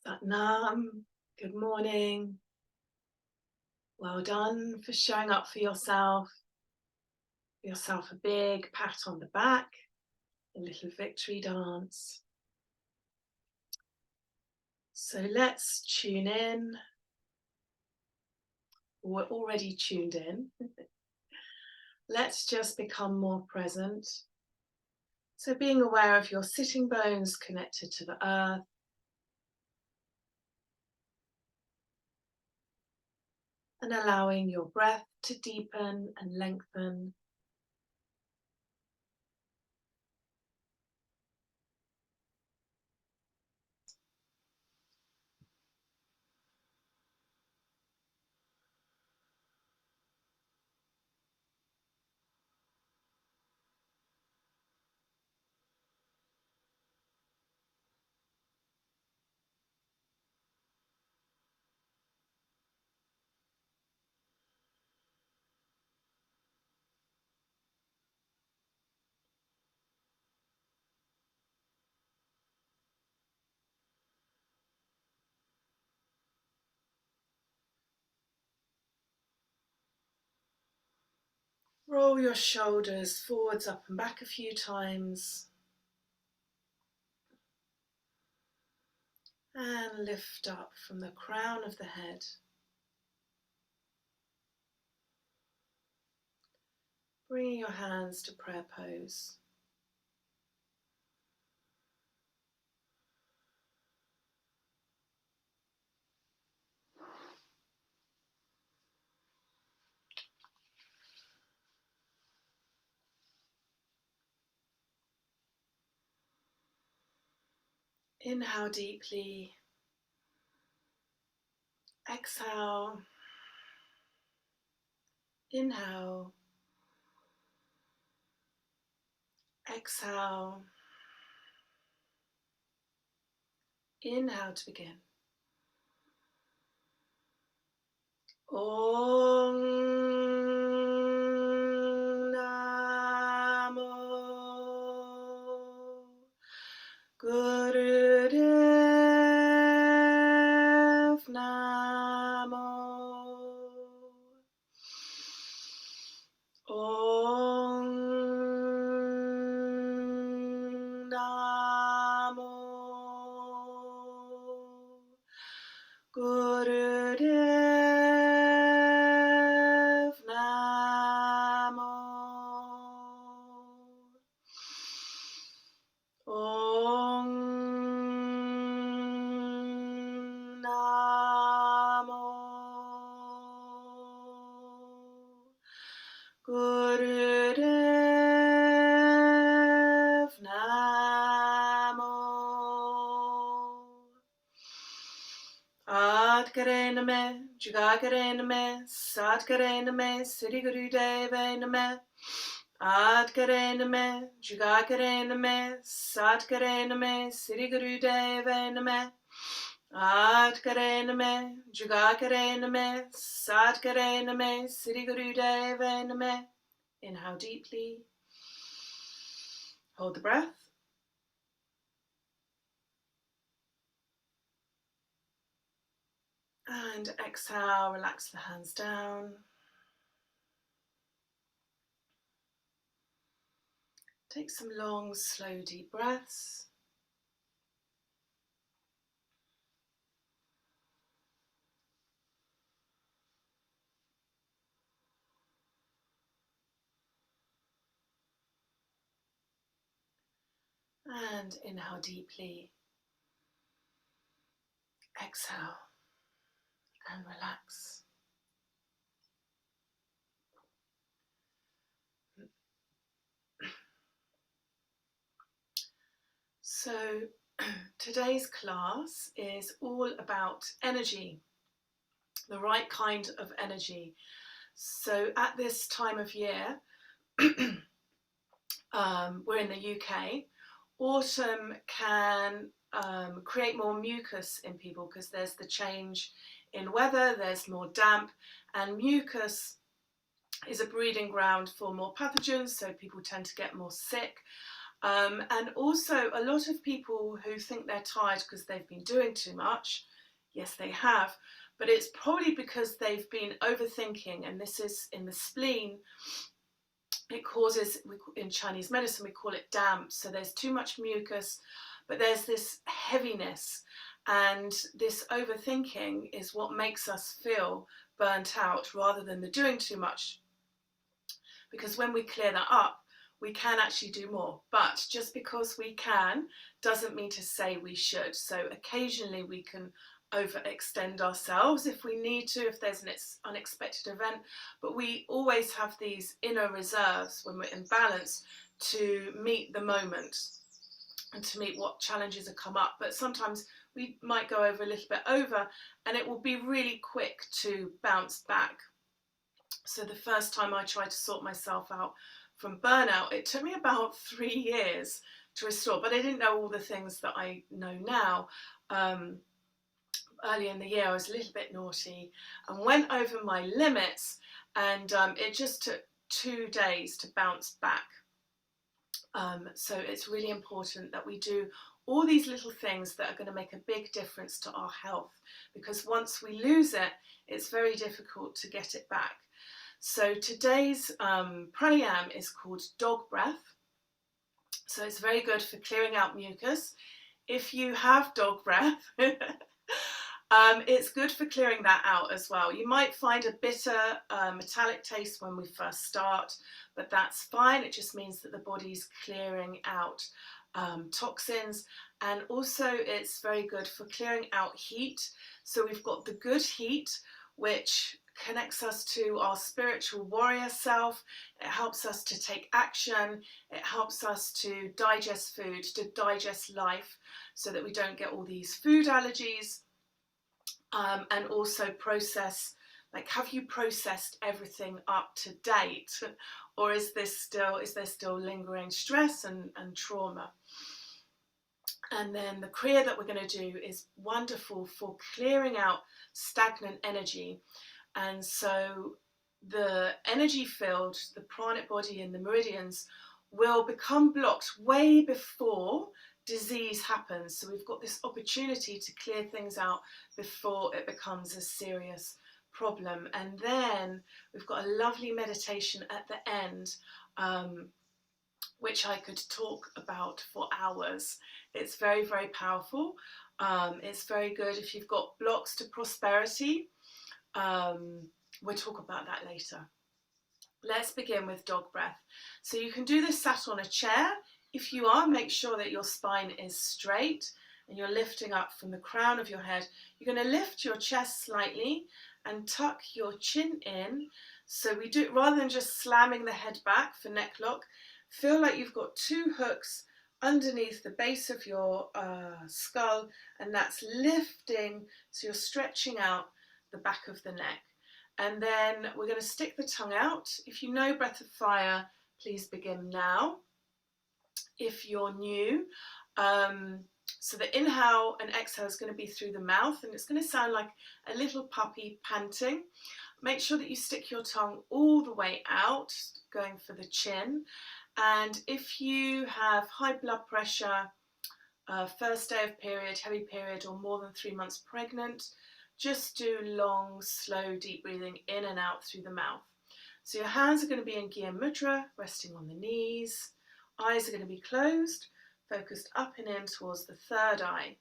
Satnam, good morning. Well done for showing up for yourself. Give yourself a big pat on the back, a little victory dance. So let's tune in. We're already tuned in. Let's just become more present. So being aware of your sitting bones connected to the earth. And allowing your breath to deepen and lengthen. Roll your shoulders forwards, up and back a few times. And lift up from the crown of the head. Bringing your hands to prayer pose. Inhale deeply. Exhale. Inhale. Exhale. Inhale to begin. Om Namo Gurudev Namo Om Namo Gurudev Namo Om Namo Gurudev Namo Adkare Name, Jugakare Name, Satkare Name, Siddhi Gurudeva Name. Adkare Name, Jugakare Name, Satkare Name, Siddhi Gurudeva Name. Adkare Name, Jugakare Name, Satkare Name, Siddhi Gurudeva Name. Inhale deeply. Hold the breath. And exhale, relax the hands down. Take some long, slow, deep breaths. And inhale deeply. Exhale and relax. So today's class is all about energy, the right kind of energy. So at this time of year, we're in the UK, autumn can create more mucus in people because there's the change in weather, there's more damp, and mucus is a breeding ground for more pathogens, so people tend to get more sick. And also a lot of people who think they're tired because they've been doing too much, yes they have, but it's probably because they've been overthinking, and this is in the spleen. It causes, in Chinese medicine we call it damp, so there's too much mucus, but there's this heaviness, and this overthinking is what makes us feel burnt out rather than the doing too much, because when we clear that up we can actually do more. But just because we can doesn't mean to say we should. So occasionally we can overextend ourselves if we need to, if there's an unexpected event, but we always have these inner reserves when we're in balance to meet the moment and to meet what challenges have come up. But sometimes we might go over a little bit over, and it will be really quick to bounce back. So the first time I tried to sort myself out from burnout, it took me about 3 years to restore, but I didn't know all the things that I know now. Early in the year I was a little bit naughty and went over my limits, and it just took 2 days to bounce back. So it's really important that we do all these little things that are going to make a big difference to our health, because once we lose it, it's very difficult to get it back. So today's pranayam is called Dog Breath. So it's very good for clearing out mucus. If you have dog breath, it's good for clearing that out as well. You might find a bitter metallic taste when we first start, but that's fine. It just means that the body's clearing out toxins. And also it's very good for clearing out heat. So we've got the good heat, which connects us to our spiritual warrior self. It helps us to take action. It helps us to digest food, to digest life, so that we don't get all these food allergies. And also process, like, have you processed everything up to date, or is there still lingering stress and trauma? And then the Kriya that we're going to do is wonderful for clearing out stagnant energy. And so the energy field, the pranic body and the meridians will become blocked way before disease happens. So we've got this opportunity to clear things out before it becomes a serious problem. And then we've got a lovely meditation at the end, which I could talk about for hours. It's very, very powerful. It's very good if you've got blocks to prosperity. We'll talk about that later. Let's begin with dog breath. So you can do this sat on a chair. If you are, make sure that your spine is straight and you're lifting up from the crown of your head. You're going to lift your chest slightly and tuck your chin in. So we do, rather than just slamming the head back for neck lock, feel like you've got 2 hooks underneath the base of your skull, and that's lifting, so you're stretching out the back of the neck. And then we're going to stick the tongue out. If you know Breath of Fire, please begin now. If you're new, so the inhale and exhale is going to be through the mouth, and it's going to sound like a little puppy panting. Make sure that you stick your tongue all the way out, going for the chin. And if you have high blood pressure, first day of period, heavy period, or more than 3 months pregnant, just do long, slow, deep breathing in and out through the mouth. So your hands are going to be in Gyan Mudra, resting on the knees. Eyes are going to be closed, focused up and in towards the third eye.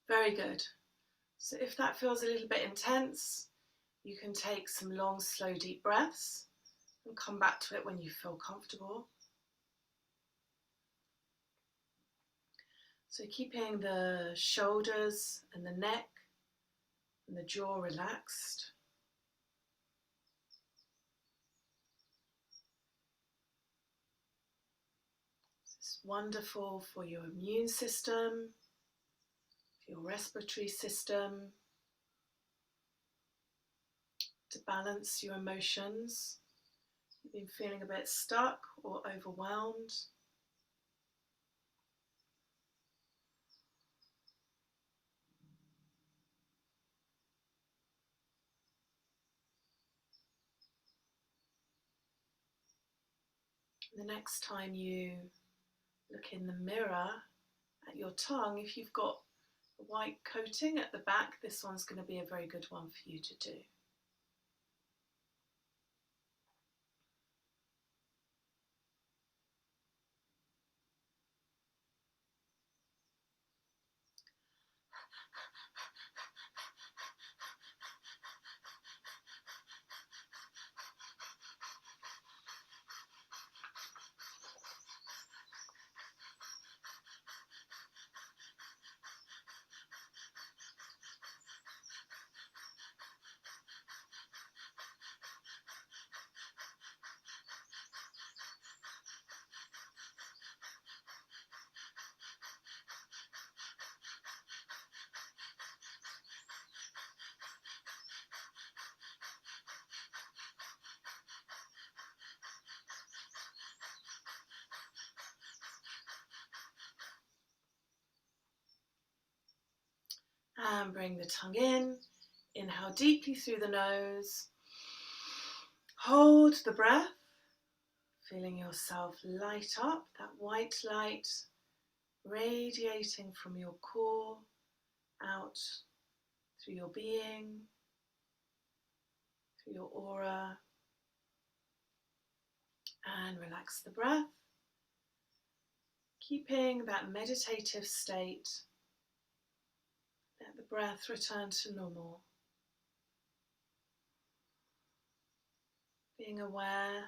Very good. So if that feels a little bit intense, you can take some long, slow, deep breaths and come back to it when you feel comfortable. So keeping the shoulders and the neck and the jaw relaxed. It's wonderful for your immune system, your respiratory system. to balance your emotions. You've been feeling a bit stuck or overwhelmed. The next time you look in the mirror at your tongue, if you've got a white coating at the back, this one's going to be a very good one for you to do. And bring the tongue in. Inhale deeply through the nose. Hold the breath, feeling yourself light up, that white light radiating from your core out through your being, through your aura. And relax the breath, keeping that meditative state. Let the breath return to normal. Being aware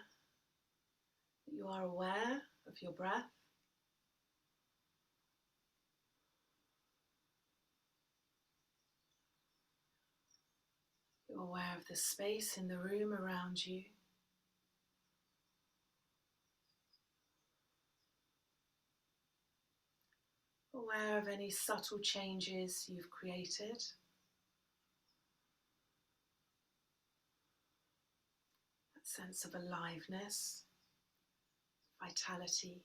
that you are aware of your breath. You're aware of the space in the room around you. Aware of any subtle changes you've created. That sense of aliveness, vitality.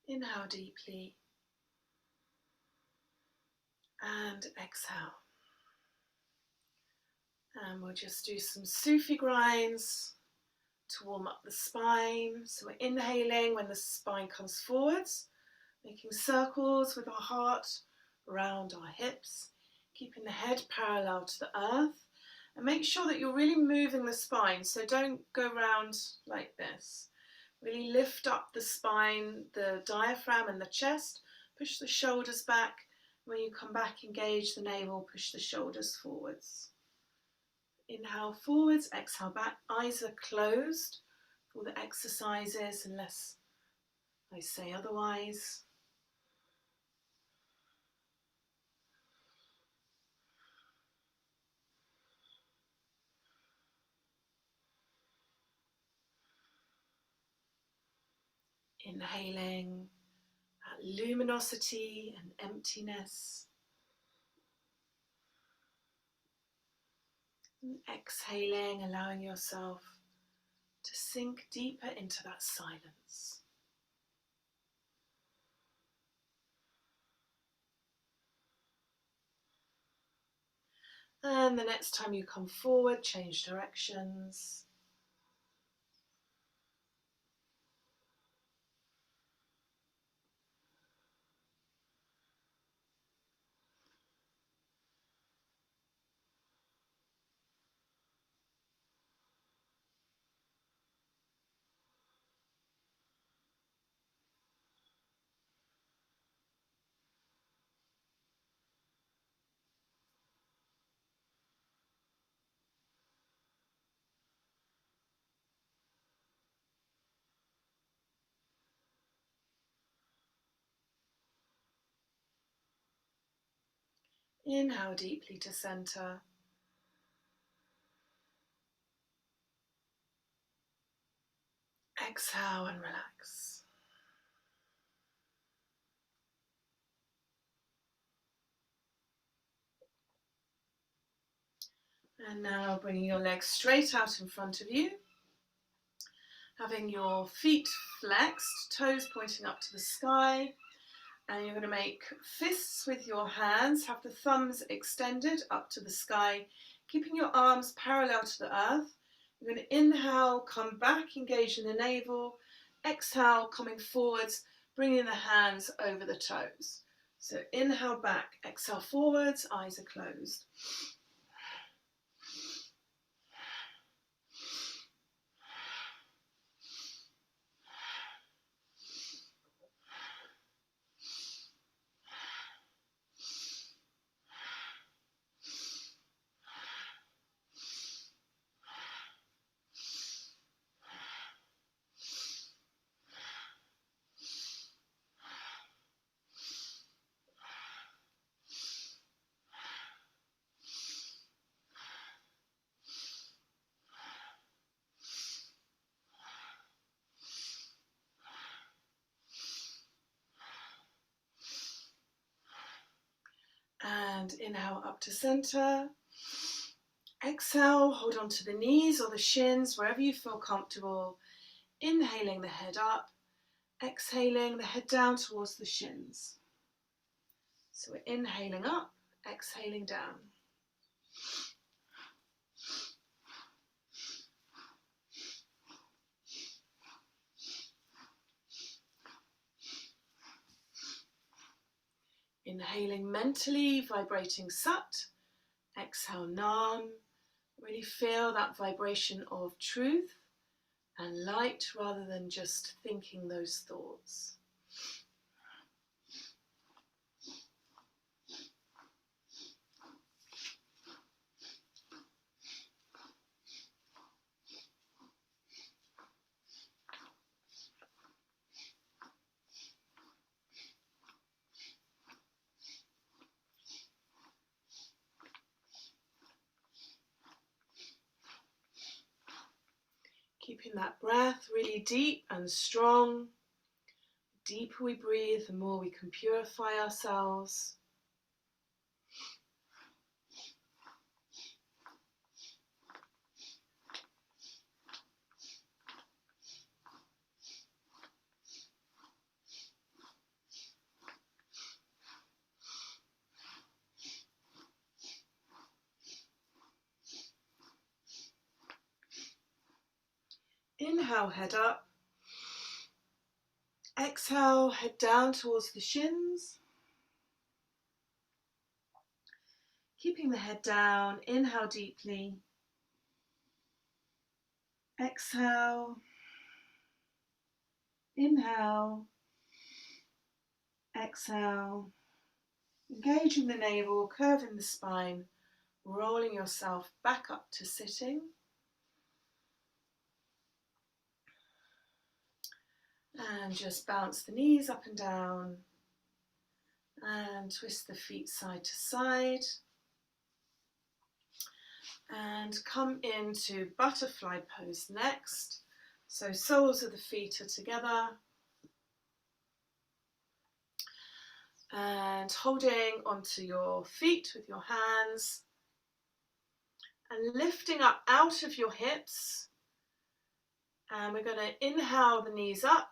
Inhale deeply and exhale. And we'll just do some Sufi grinds to warm up the spine. So we're inhaling when the spine comes forwards, making circles with our heart around our hips, keeping the head parallel to the earth. And make sure that you're really moving the spine, so don't go round like this. Really lift up the spine, the diaphragm and the chest, push the shoulders back. When you come back, engage the navel, push the shoulders forwards. Inhale forwards, exhale back, eyes are closed for the exercises unless I say otherwise. Inhaling that luminosity and emptiness. And exhaling, allowing yourself to sink deeper into that silence. And the next time you come forward, change directions. Inhale deeply to center. Exhale and relax. And now bringing your legs straight out in front of you. Having your feet flexed, toes pointing up to the sky. And you're going to make fists with your hands. Have the thumbs extended up to the sky, keeping your arms parallel to the earth. You're going to inhale, come back, engage in the navel. Exhale, coming forwards, bringing the hands over the toes. So inhale back, exhale forwards, eyes are closed. And inhale up to center. Exhale, hold on to the knees or the shins, wherever you feel comfortable. Inhaling the head up, exhaling the head down towards the shins. So we're inhaling up, exhaling down. Inhaling mentally, vibrating Sat. Exhale Nam. Really feel that vibration of truth and light rather than just thinking those thoughts. Keeping that breath really deep and strong. The deeper we breathe, the more we can purify ourselves. Inhale, head up. Exhale, head down towards the shins. Keeping the head down, inhale deeply. Exhale. Inhale. Exhale. Engaging the navel, curving the spine, rolling yourself back up to sitting. And just bounce the knees up and down and twist the feet side to side. And come into butterfly pose next. So soles of the feet are together. And holding onto your feet with your hands. And lifting up out of your hips. And we're going to inhale the knees up.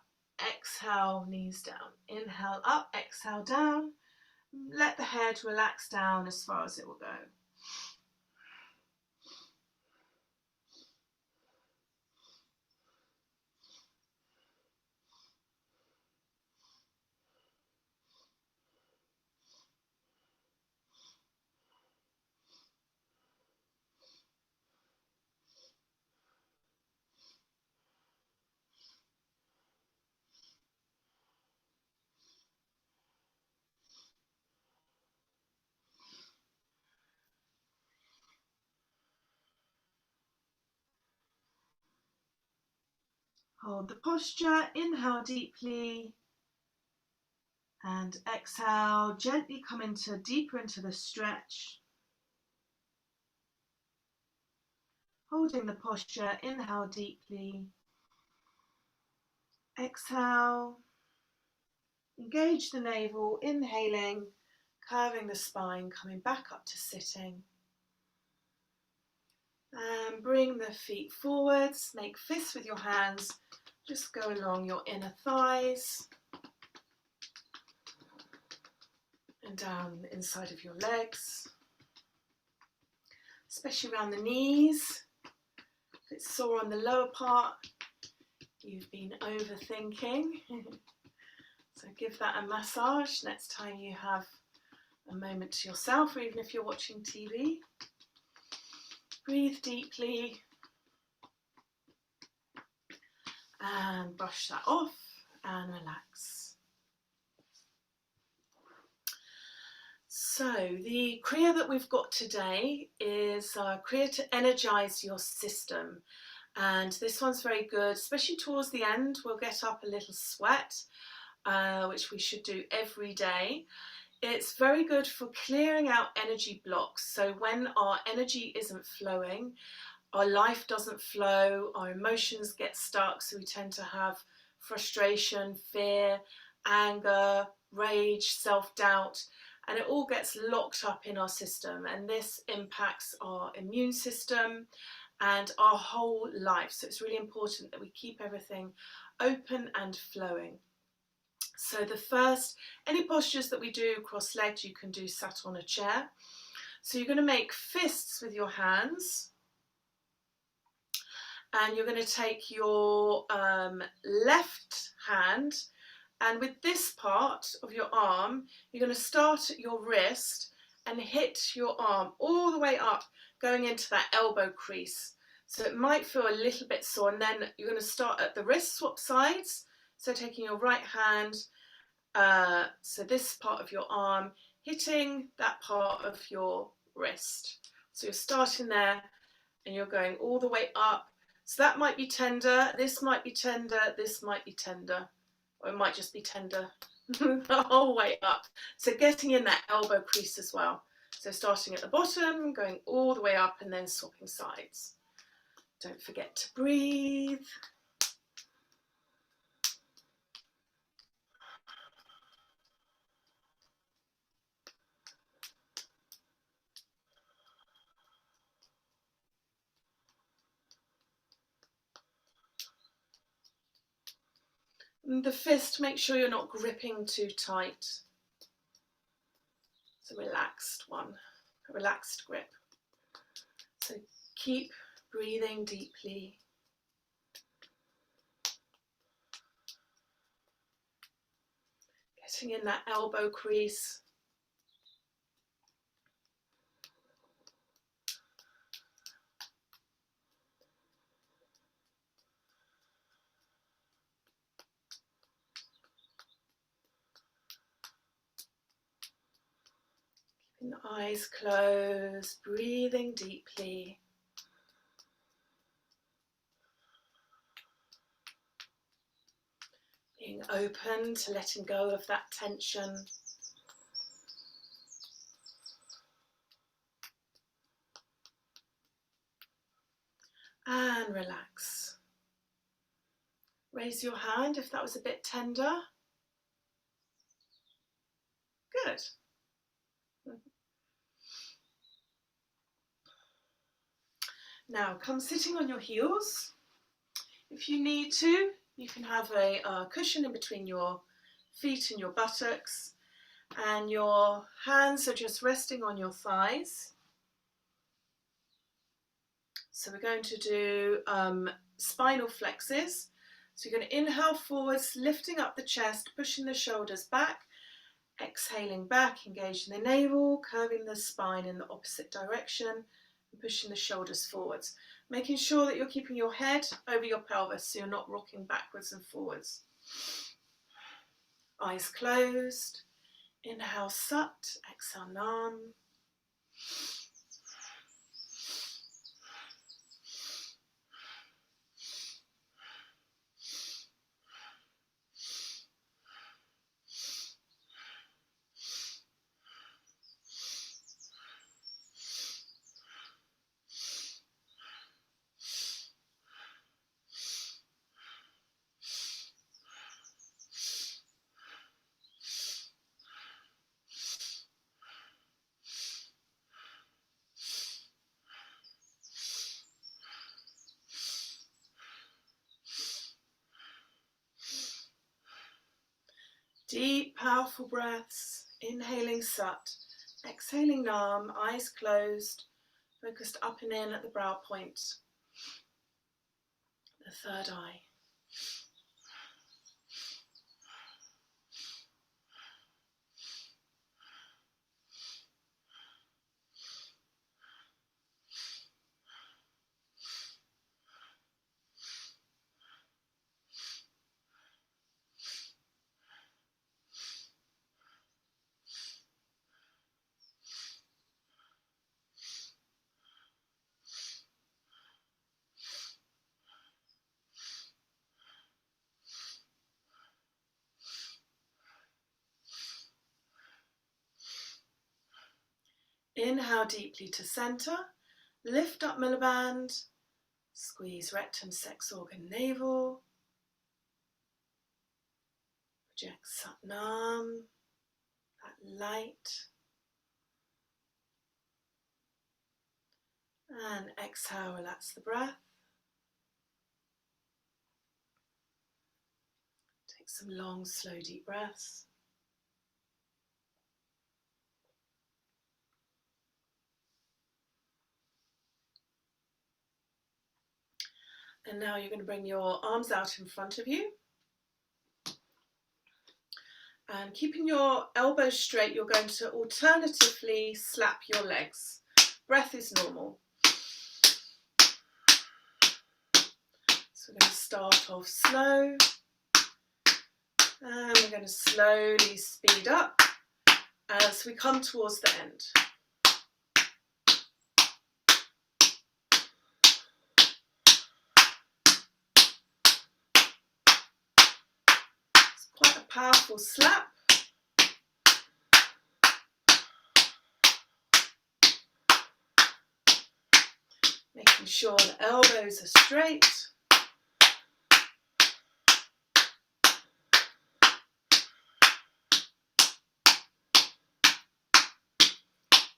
Exhale, knees down. Inhale up, exhale down. Let the head relax down as far as it will go. Hold the posture, inhale deeply And exhale, gently come deeper into the stretch. Holding the posture, inhale deeply. Exhale, engage the navel, inhaling, curving the spine, coming back up to sitting. And bring the feet forwards, make fists with your hands, just go along your inner thighs and down the inside of your legs, especially around the knees. If it's sore on the lower part, you've been overthinking. So give that a massage next time you have a moment to yourself, or even if you're watching TV. Breathe deeply and brush that off and relax. So the Kriya that we've got today is Kriya to energize your system. And this one's very good, especially towards the end. We'll get up a little sweat, which we should do every day. It's very good for clearing out energy blocks. So when our energy isn't flowing, our life doesn't flow, our emotions get stuck, so we tend to have frustration, fear, anger, rage, self-doubt, and it all gets locked up in our system, and this impacts our immune system and our whole life. So it's really important that we keep everything open and flowing. So the first, any postures that we do cross-legged, you can do sat on a chair. So you're going to make fists with your hands, and you're going to take your left hand, and with this part of your arm, you're going to start at your wrist and hit your arm all the way up, going into that elbow crease. So it might feel a little bit sore, and then you're going to start at the wrist, swap sides. So taking your right hand, so this part of your arm, hitting that part of your wrist. So you're starting there and you're going all the way up. So that might be tender, this might be tender, this might be tender, or it might just be tender the whole way up. So getting in that elbow crease as well. So starting at the bottom, going all the way up, and then swapping sides. Don't forget to breathe. And the fist, make sure you're not gripping too tight. It's a relaxed one, a relaxed grip. So keep breathing deeply. Getting in that elbow crease. Keeping the eyes closed, breathing deeply. Being open to letting go of that tension. And relax. Raise your hand if that was a bit tender. Good. Now come sitting on your heels. If you need to, you can have a cushion in between your feet and your buttocks, and your hands are just resting on your thighs. So we're going to do spinal flexes. So you're going to inhale forwards, lifting up the chest, pushing the shoulders back, exhaling back, engaging the navel, curving the spine in the opposite direction, and pushing the shoulders forwards. Making sure that you're keeping your head over your pelvis so you're not rocking backwards and forwards. Eyes closed. Inhale Sat, exhale Nam. Deep, powerful breaths. Inhaling Sat, exhaling Nam, eyes closed, focused up and in at the brow point, the third eye. Inhale deeply to center, lift up milliband, squeeze rectum, sex organ, navel, project Sat Nam, that light, and exhale, relax the breath. Take some long, slow, deep breaths. And now you're going to bring your arms out in front of you. And keeping your elbows straight, you're going to alternatively slap your legs. Breath is normal. So we're going to start off slow. And we're going to slowly speed up as we come towards the end. It's quite a powerful slap. Making sure the elbows are straight.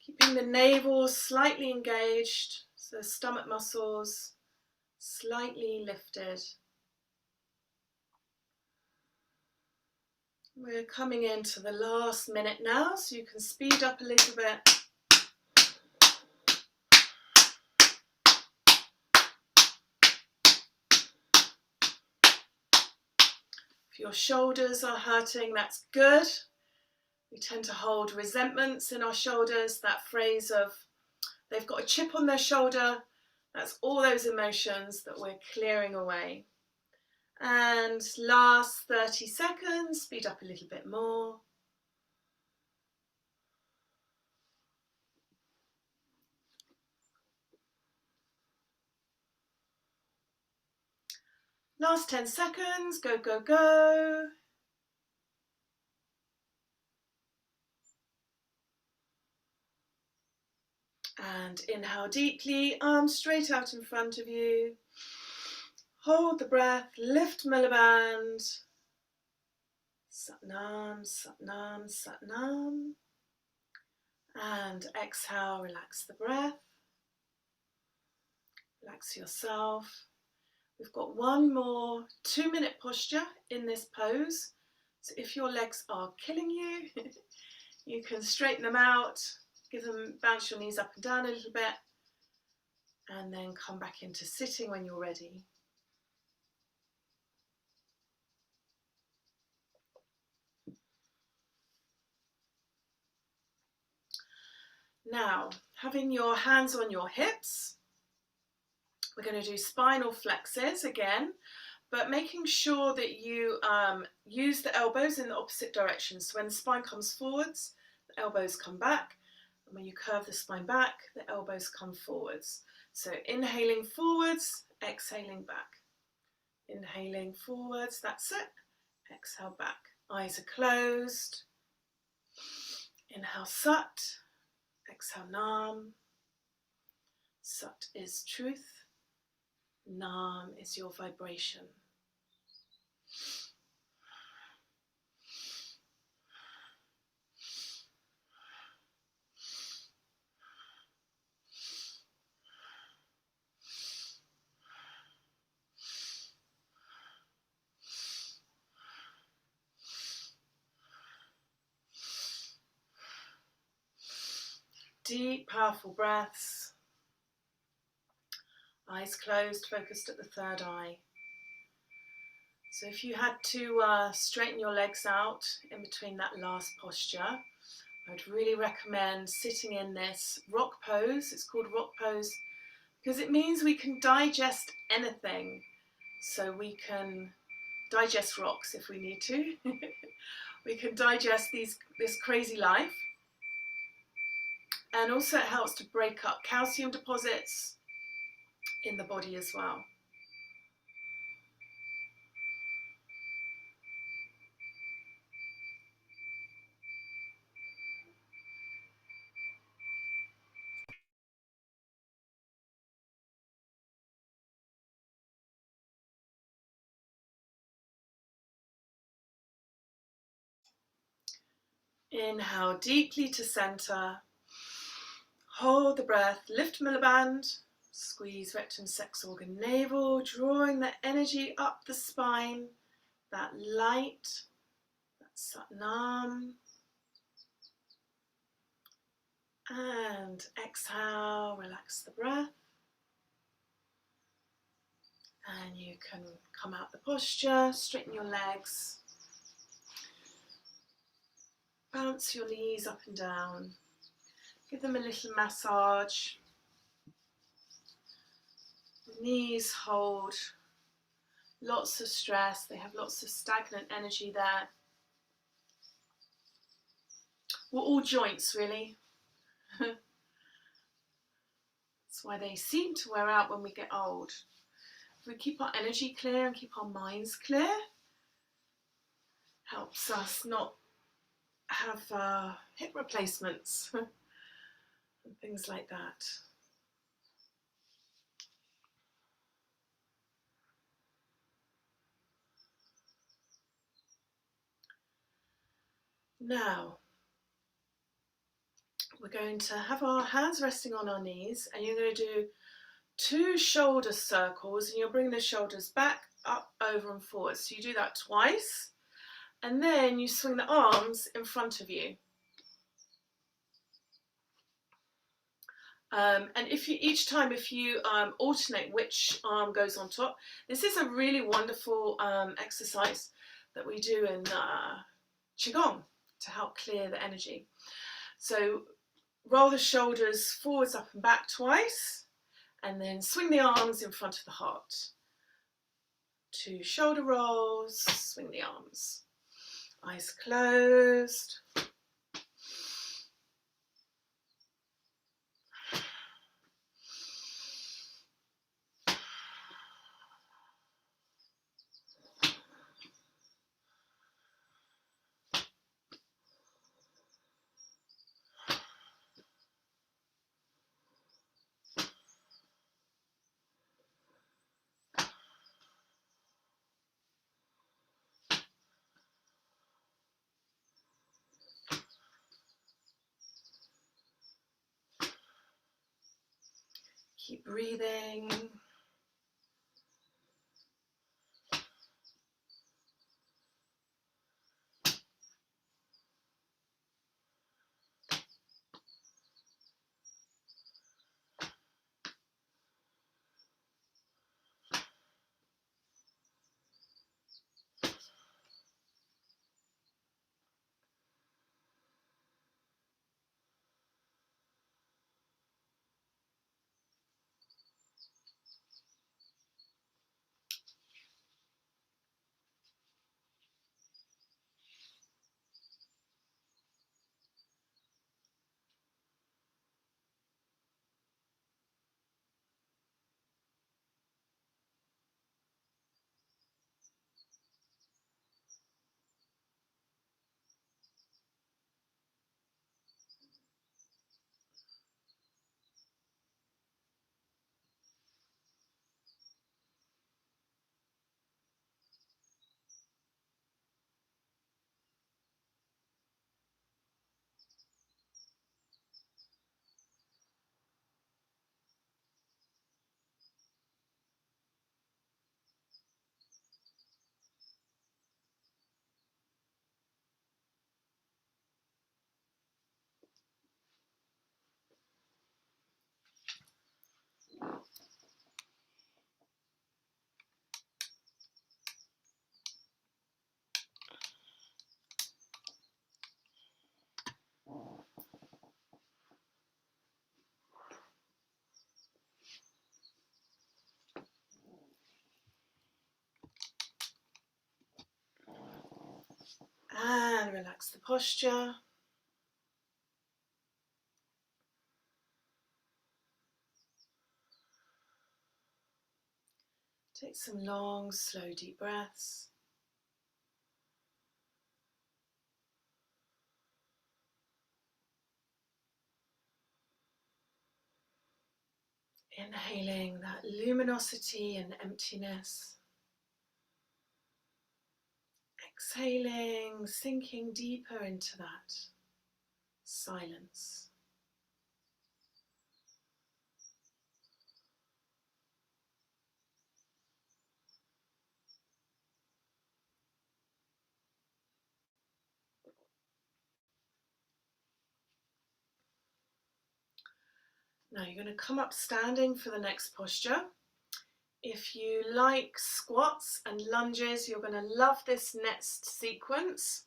Keeping the navel slightly engaged, so the stomach muscles slightly lifted. We're coming into the last minute now, so you can speed up a little bit. If your shoulders are hurting, that's good. We tend to hold resentments in our shoulders, that phrase of they've got a chip on their shoulder. That's all those emotions that we're clearing away. And last 30 seconds, speed up a little bit more. Last 10 seconds, go, go, go. And inhale deeply, arms straight out in front of you. Hold the breath, lift milliband. Sat Nam, Sat Nam, Sat Nam. And exhale, relax the breath. Relax yourself. We've got one more 2-minute posture in this pose. So if your legs are killing you, you can straighten them out, bounce your knees up and down a little bit, and then come back into sitting when you're ready. Now, having your hands on your hips, we're going to do spinal flexes again, but making sure that you use the elbows in the opposite direction. So when the spine comes forwards, the elbows come back. And when you curve the spine back, the elbows come forwards. So inhaling forwards, exhaling back. Inhaling forwards, that's it. Exhale back. Eyes are closed. Inhale Sat. Exhale Nam. Sat is truth. Nam is your vibration. deep, powerful breaths. Eyes closed, focused at the third eye. So if you had to straighten your legs out in between that last posture, I'd really recommend sitting in this rock pose. It's called rock pose because it means we can digest anything. So we can digest rocks if we need to. We can digest this crazy life. And also it helps to break up calcium deposits in the body as well. Inhale deeply to center. Hold the breath, lift milliband, squeeze rectum, sex organ, navel, drawing the energy up the spine, that light, that satnam. And exhale, relax the breath. And you can come out the posture, straighten your legs, bounce your knees up and down, give them a little massage. The knees hold lots of stress, they have lots of stagnant energy there. We're all joints, really. That's why they seem to wear out when we get old. If we keep our energy clear and keep our minds clear, helps us not have hip replacements and things like that. Now, we're going to have our hands resting on our knees and you're going to do 2 shoulder circles and you'll bring the shoulders back, up, over and forward. So you do that twice and then you swing the arms in front of you. And if you, each time if you alternate which arm goes on top, this is a really wonderful exercise that we do in Qigong to help clear the energy. So roll the shoulders forwards, up and back twice, and then swing the arms in front of the heart. 2 shoulder rolls, swing the arms. Eyes closed. Keep breathing. And relax the posture. Take some long, slow, deep breaths. Inhaling that luminosity and emptiness. Exhaling, sinking deeper into that silence. Now you're going to come up standing for the next posture. If you like squats and lunges, you're going to love this next sequence.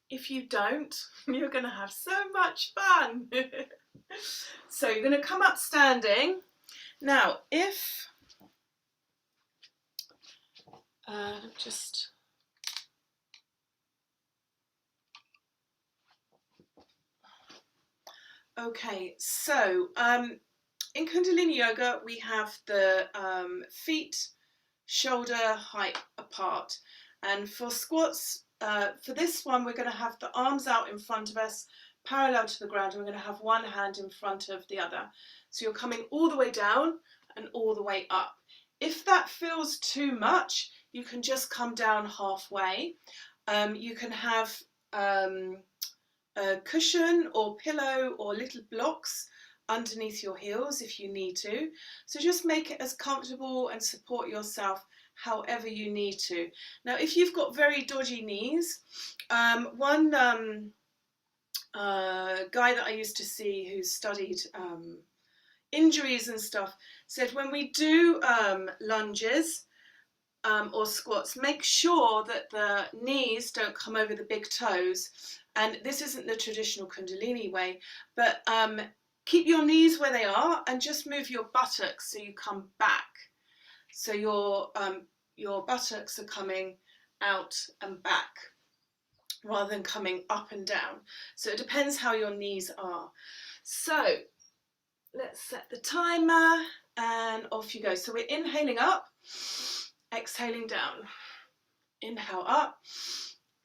If you don't, you're going to have so much fun. So you're going to come up standing. Now, if okay, so in Kundalini Yoga, we have the feet shoulder height apart. And for squats, for this one, we're going to have the arms out in front of us, parallel to the ground, and we're going to have one hand in front of the other. So you're coming all the way down and all the way up. If that feels too much, you can just come down halfway. You can have a cushion or pillow or little blocks underneath your heels if you need to. So just make it as comfortable and support yourself however you need to. Now, if you've got very dodgy knees, one guy that I used to see who studied injuries and stuff said when we do lunges or squats, make sure that the knees don't come over the big toes. And this isn't the traditional Kundalini way, but keep your knees where they are and just move your buttocks so you come back. So your buttocks are coming out and back rather than coming up and down. So it depends how your knees are. So let's set the timer and off you go. So we're inhaling up, exhaling down. Inhale up,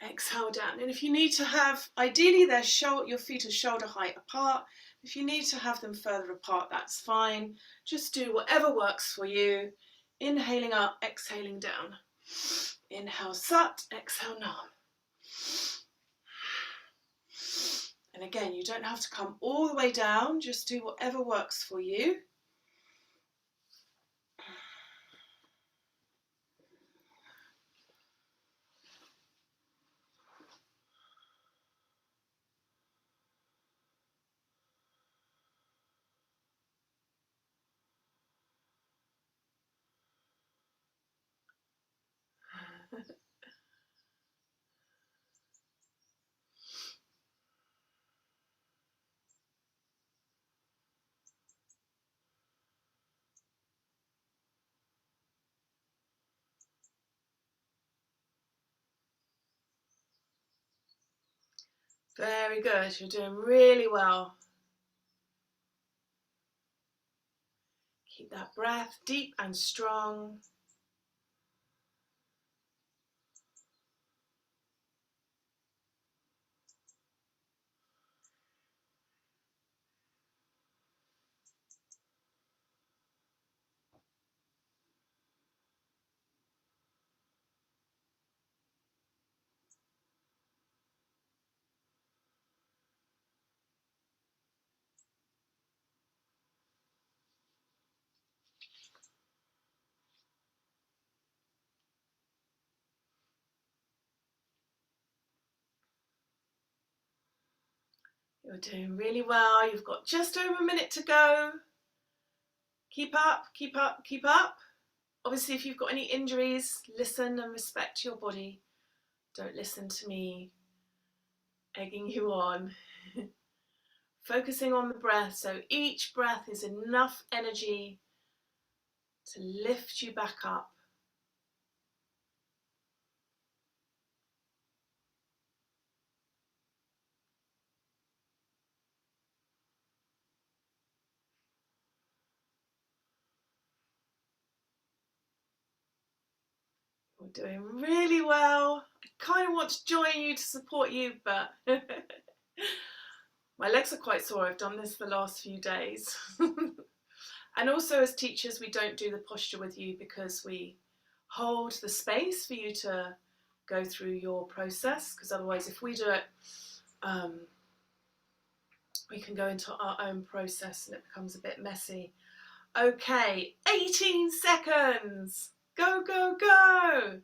exhale down. And if you need to have, ideally your feet are shoulder height apart. If you need to have them further apart, that's fine. Just do whatever works for you. Inhaling up, exhaling down. Inhale Sat, exhale Nam. And again, you don't have to come all the way down, just do whatever works for you. Very good, you're doing really well. Keep that breath deep and strong. You're doing really well. You've got just over a minute to go. Keep up, keep up, keep up. Obviously, if you've got any injuries, listen and respect your body. Don't listen to me egging you on. Focusing on the breath. So each breath is enough energy to lift you back up. doing really well. I kind of want to join you to support you, but my legs are quite sore. I've done this the last few days. And also as teachers, we don't do the posture with you because we hold the space for you to go through your process, because otherwise if we do it, we can go into our own process and it becomes a bit messy. Okay, 18 seconds. Go, go, go.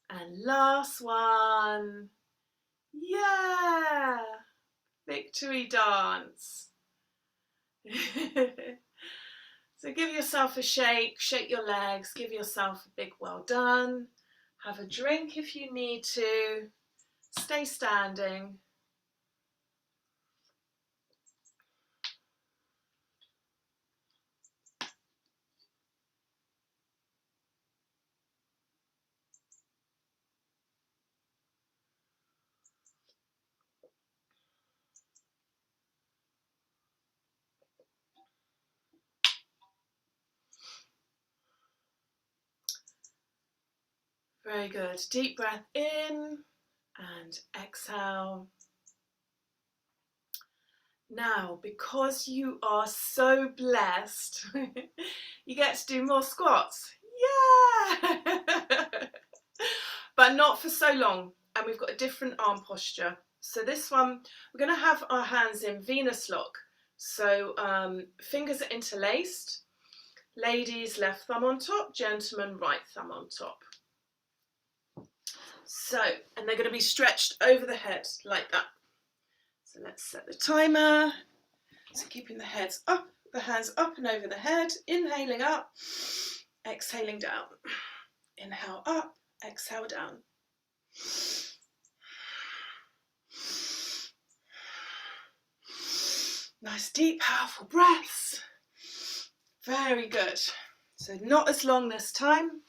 And last one. Yeah. Victory dance. So give yourself a shake, shake your legs, give yourself a big well done. Have a drink if you need to. Stay standing. Very good. Deep breath in and exhale. Now, because you are so blessed, you get to do more squats. Yeah! But not for so long. And we've got a different arm posture. So this one, we're going to have our hands in Venus lock. So fingers are interlaced. Ladies, left thumb on top, gentlemen, right thumb on top. So, and they're going to be stretched over the head like that. So let's set the timer. So keeping the hands up and over the head, inhaling up, exhaling down. Inhale up, exhale down. Nice deep, powerful breaths. Very good. So not as long this time.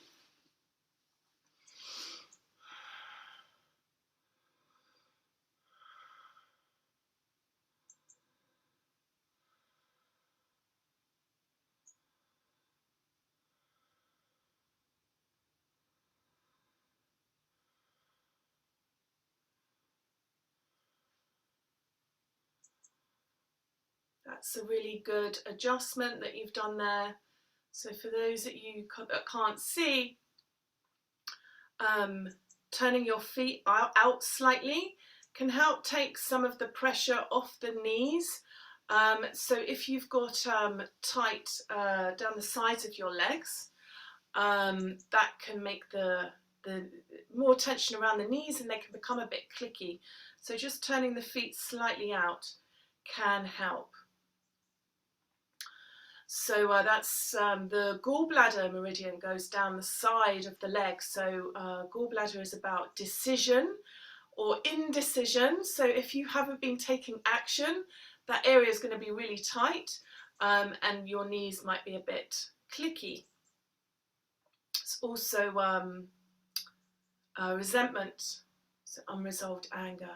That's a really good adjustment that you've done there. So for those that you can't see, turning your feet out slightly can help take some of the pressure off the knees. So if you've got tight down the sides of your legs, that can make the more tension around the knees and they can become a bit clicky. So just turning the feet slightly out can help. So that's the gallbladder meridian goes down the side of the leg. So gallbladder is about decision or indecision. So if you haven't been taking action, that area is going to be really tight and your knees might be a bit clicky. It's also resentment, so unresolved anger.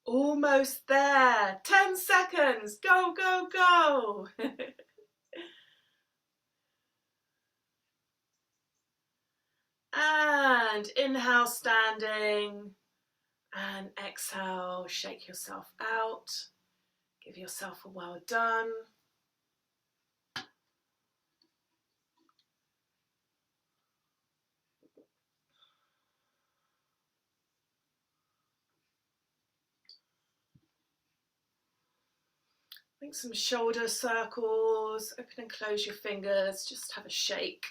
Almost there. 10 seconds. Go, go, go. And inhale, standing. And exhale, shake yourself out. Give yourself a well done. Make some shoulder circles, open and close your fingers, just have a shake.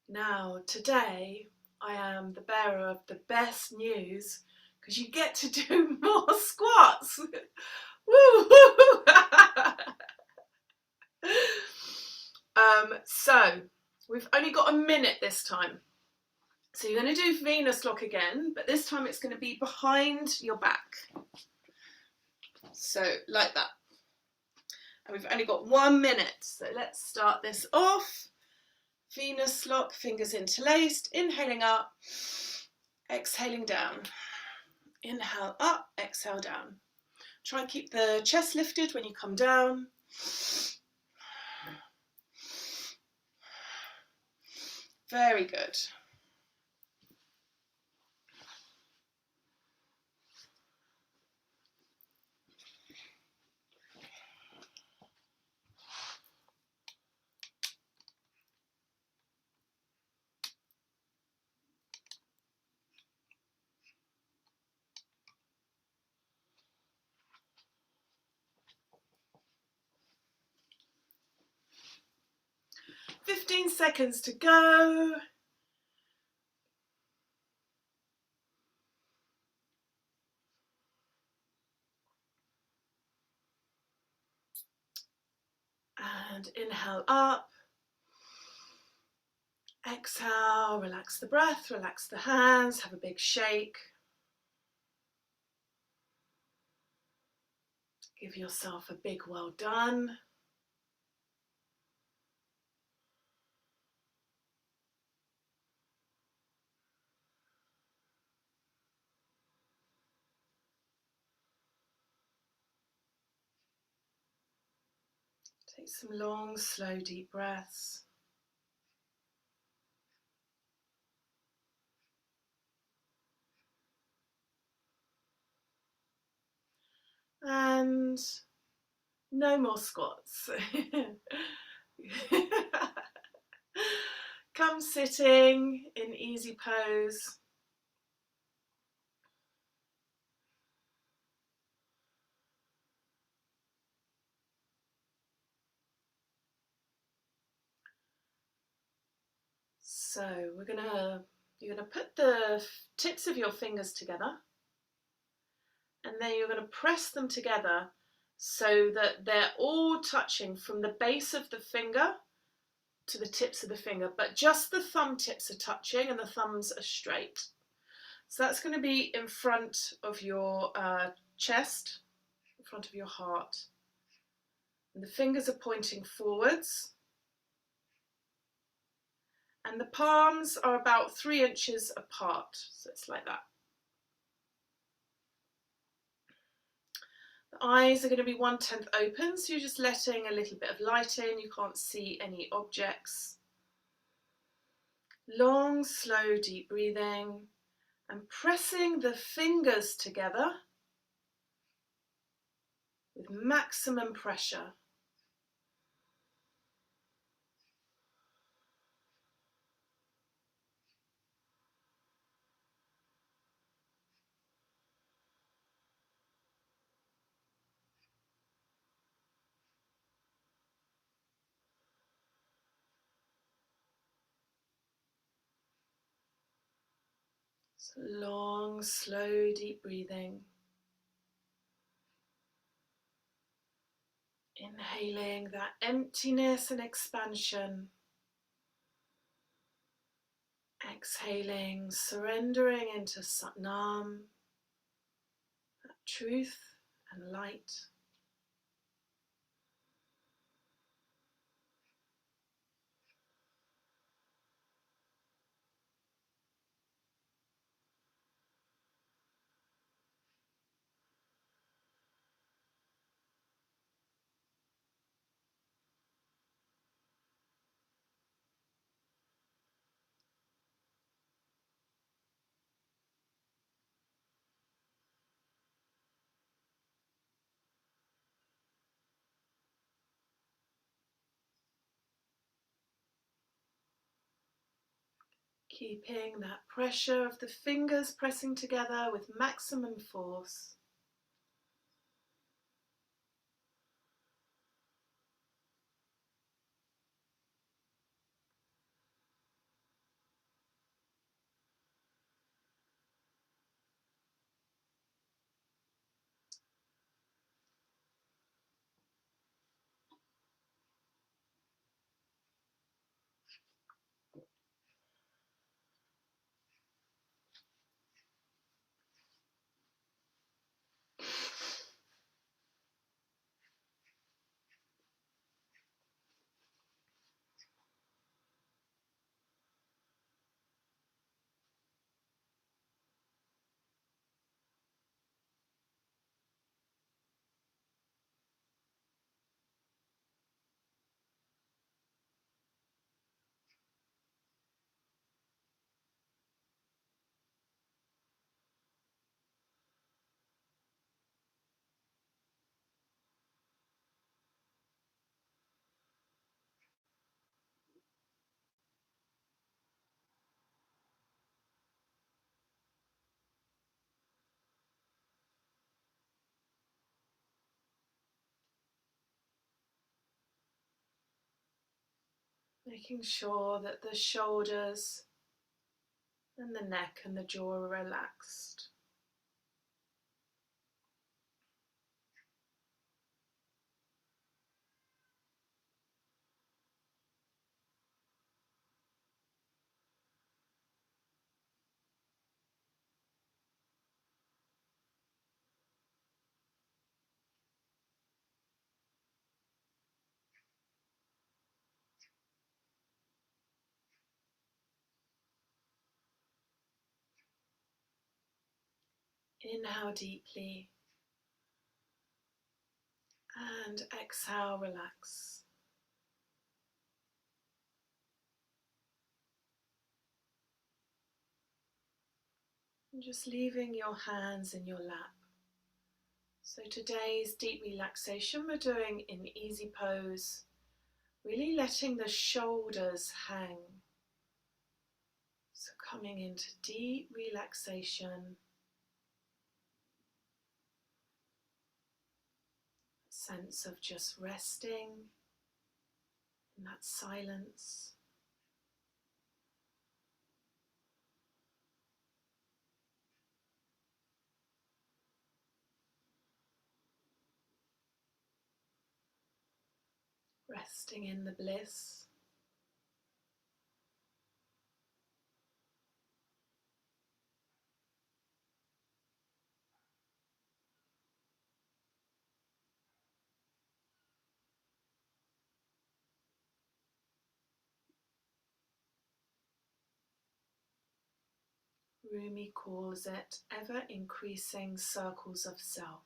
Now, today, I am the bearer of the best news because you get to do more squats. Woo! So, we've only got a minute this time. So you're going to do Venus lock again, but this time it's going to be behind your back. So like that. And we've only got 1 minute, so let's start this off. Venus lock, fingers interlaced, inhaling up, exhaling down. Inhale up, exhale down. Try and keep the chest lifted when you come down. Very good. "15 seconds to go." And inhale up. Exhale, relax the breath, relax the hands, have a big shake. Give yourself a big well done. Take some long, slow, deep breaths. And no more squats. Come sitting in easy pose. So you're gonna put the tips of your fingers together, and then you're going to press them together so that they're all touching from the base of the finger to the tips of the finger, but just the thumb tips are touching and the thumbs are straight. So that's going to be in front of your chest, in front of your heart. And the fingers are pointing forwards. And the palms are about 3 inches apart. So it's like that. The eyes are going to be 1/10 open, so you're just letting a little bit of light in. You can't see any objects. Long, slow, deep breathing and pressing the fingers together with maximum pressure. So long, slow, deep breathing. Inhaling that emptiness and expansion. Exhaling, surrendering into Satnam, that truth and light. Keeping that pressure of the fingers pressing together with maximum force. Making sure that the shoulders and the neck and the jaw are relaxed. Inhale deeply and exhale, relax. And just leaving your hands in your lap. So today's deep relaxation we're doing in easy pose, really letting the shoulders hang. So coming into deep relaxation, sense of just resting in that silence. Resting in the bliss. Rumi calls it ever increasing circles of self,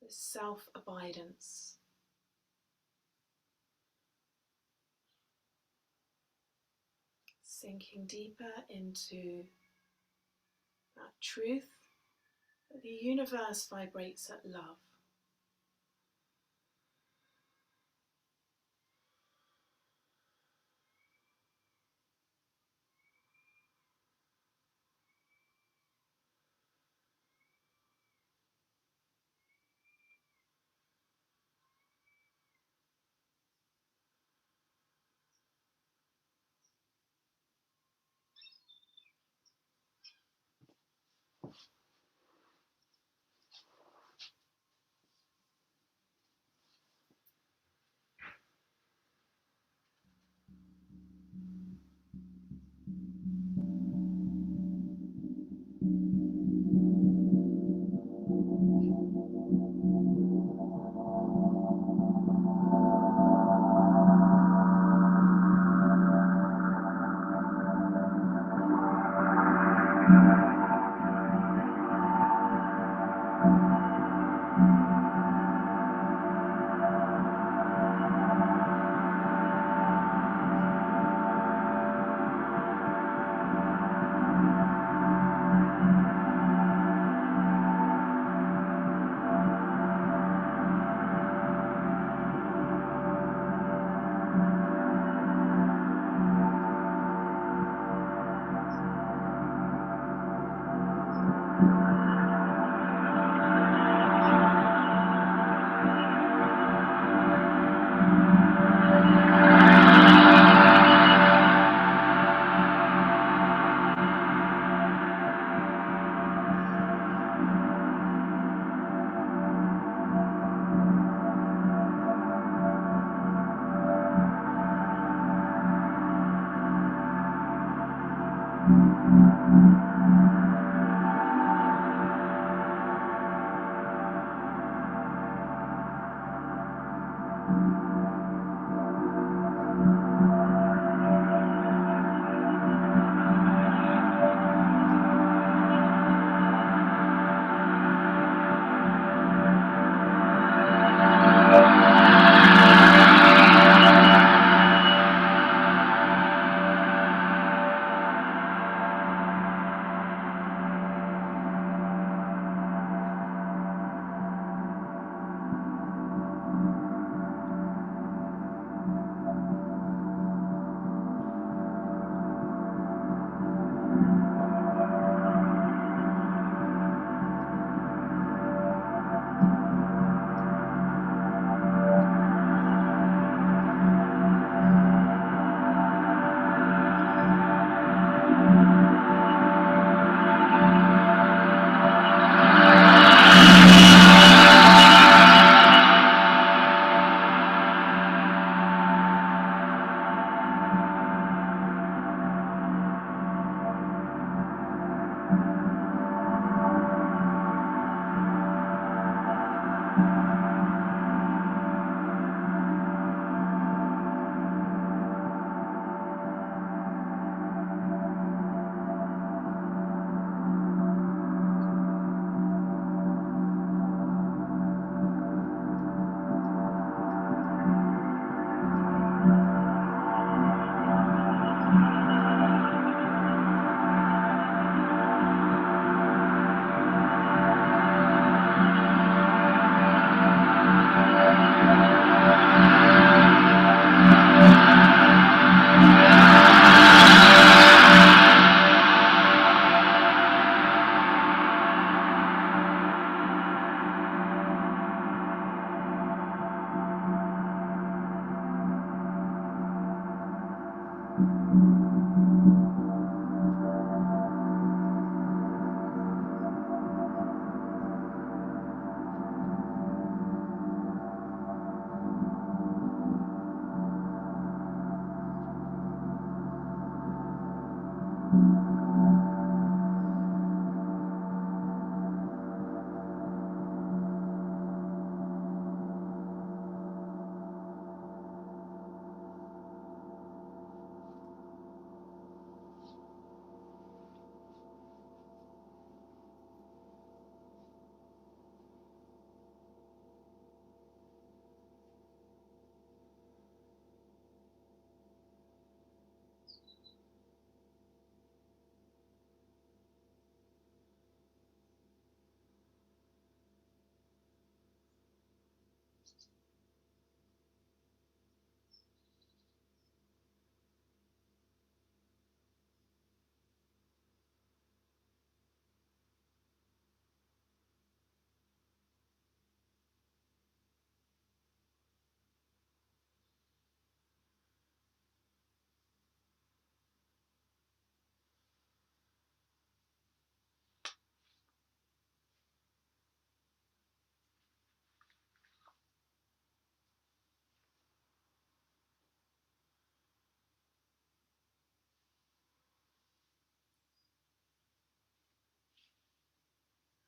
this self-abidance. Sinking deeper into that truth that the universe vibrates at love.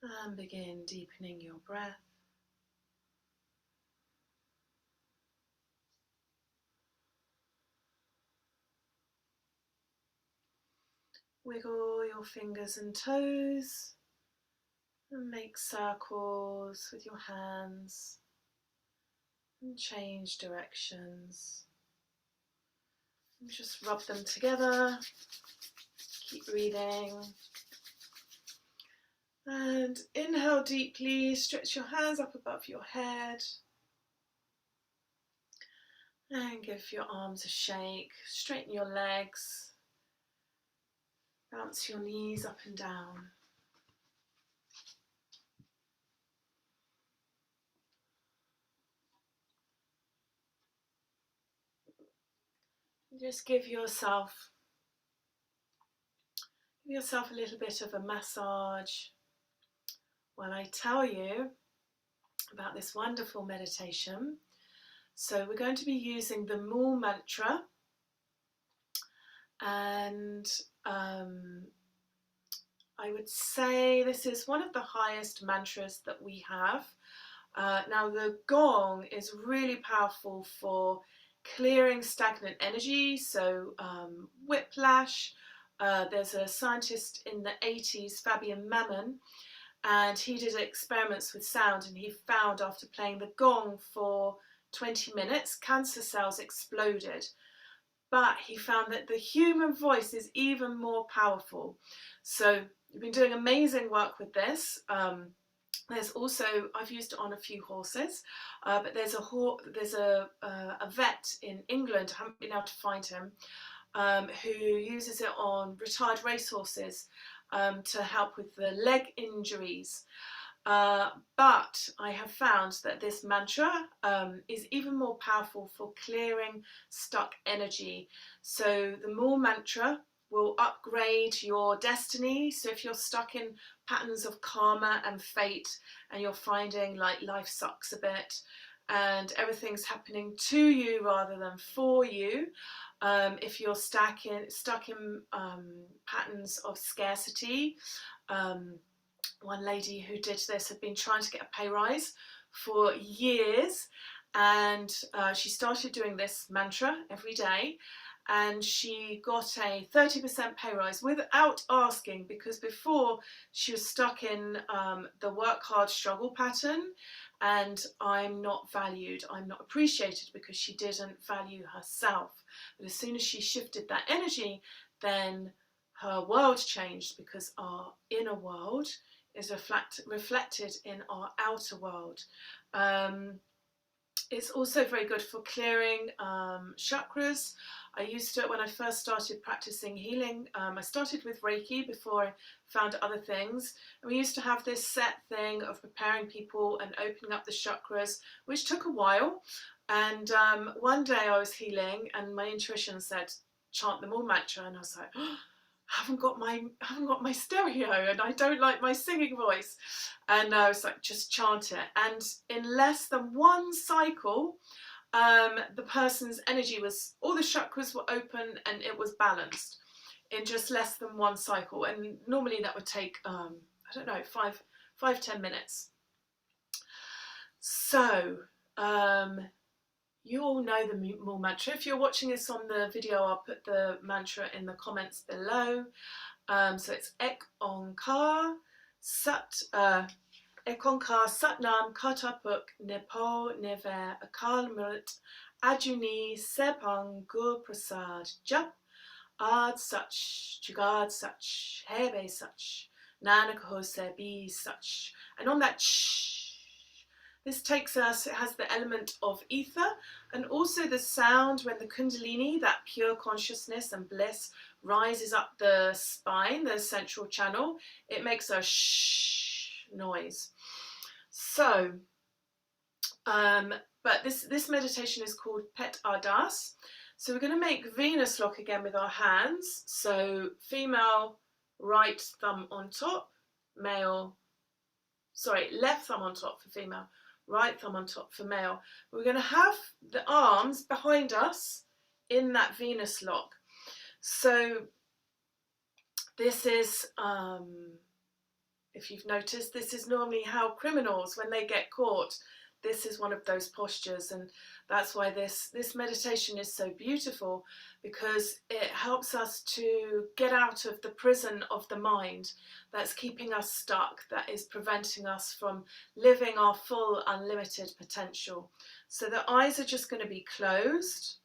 And begin deepening your breath. Wiggle your fingers and toes and make circles with your hands and change directions. And just rub them together. Keep breathing. And inhale deeply, stretch your hands up above your head. And give your arms a shake, straighten your legs, bounce your knees up and down. Just give yourself a little bit of a massage while I tell you about this wonderful meditation. So we're going to be using the Mool mantra, and I would say this is one of the highest mantras that we have. Now the gong is really powerful for clearing stagnant energy, so whiplash. There's a scientist in the 80s, Fabian Mammon, and he did experiments with sound, and he found after playing the gong for 20 minutes, cancer cells exploded. But he found that the human voice is even more powerful. So we've been doing amazing work with this. There's also, I've used it on a few horses, but there's a vet in England, I haven't been able to find him, who uses it on retired racehorses to help with the leg injuries. But I have found that this mantra is even more powerful for clearing stuck energy. So the Mool mantra will upgrade your destiny. So if you're stuck in patterns of karma and fate, and you're finding like life sucks a bit and everything's happening to you rather than for you, if you're stuck in patterns of scarcity, one lady who did this had been trying to get a pay rise for years, and she started doing this mantra every day, and she got a 30% pay rise without asking, because before she was stuck in the work hard struggle pattern, and I'm not valued, I'm not appreciated, because she didn't value herself. But as soon as she shifted that energy, then her world changed, because our inner world is reflected in our outer world. It's also very good for clearing chakras. I used to, when I first started practicing healing, I started with Reiki before I found other things. And we used to have this set thing of preparing people and opening up the chakras, which took a while. And one day I was healing and my intuition said, chant the Mool mantra. And I was like, oh, I haven't got my stereo and I don't like my singing voice. And I was like, just chant it. And in less than one cycle, the person's energy was, all the chakras were open and it was balanced in just less than one cycle. And normally that would take, I don't know, 5-10 minutes. So, you all know the Mool mantra. If you're watching this on the video, I'll put the mantra in the comments below. So it's Ek Onkar Satnam Katapuk Nepo Never Akal Mrit Ajuni Sepang Gur Prasad Jap Ad Such Jugad Such Hebe Such Nanak Hose Be Such. And on that this takes us, it has the element of ether and also the sound when the Kundalini, that pure consciousness and bliss, rises up the spine, the central channel. It makes a shh noise. So, but this meditation is called Pet Ardas. So we're going to make Venus lock again with our hands. So female right thumb on top, left thumb on top for female, right thumb on top for male. We're going to have the arms behind us in that Venus lock. So this is If you've noticed, this is normally how criminals, when they get caught, this is one of those postures, and that's why this meditation is so beautiful, because it helps us to get out of the prison of the mind that's keeping us stuck, that is preventing us from living our full unlimited potential. So the eyes are just going to be closed.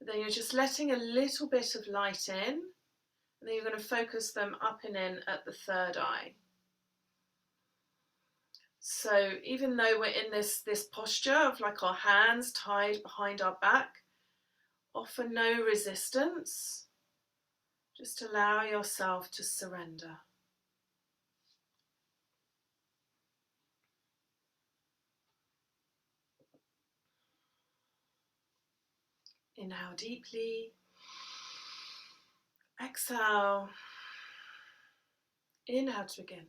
Then you're just letting a little bit of light in, and then you're going to focus them up and in at the third eye. So even though we're in this posture of like our hands tied behind our back, offer no resistance. Just allow yourself to surrender. Inhale deeply. Exhale. Inhale to begin.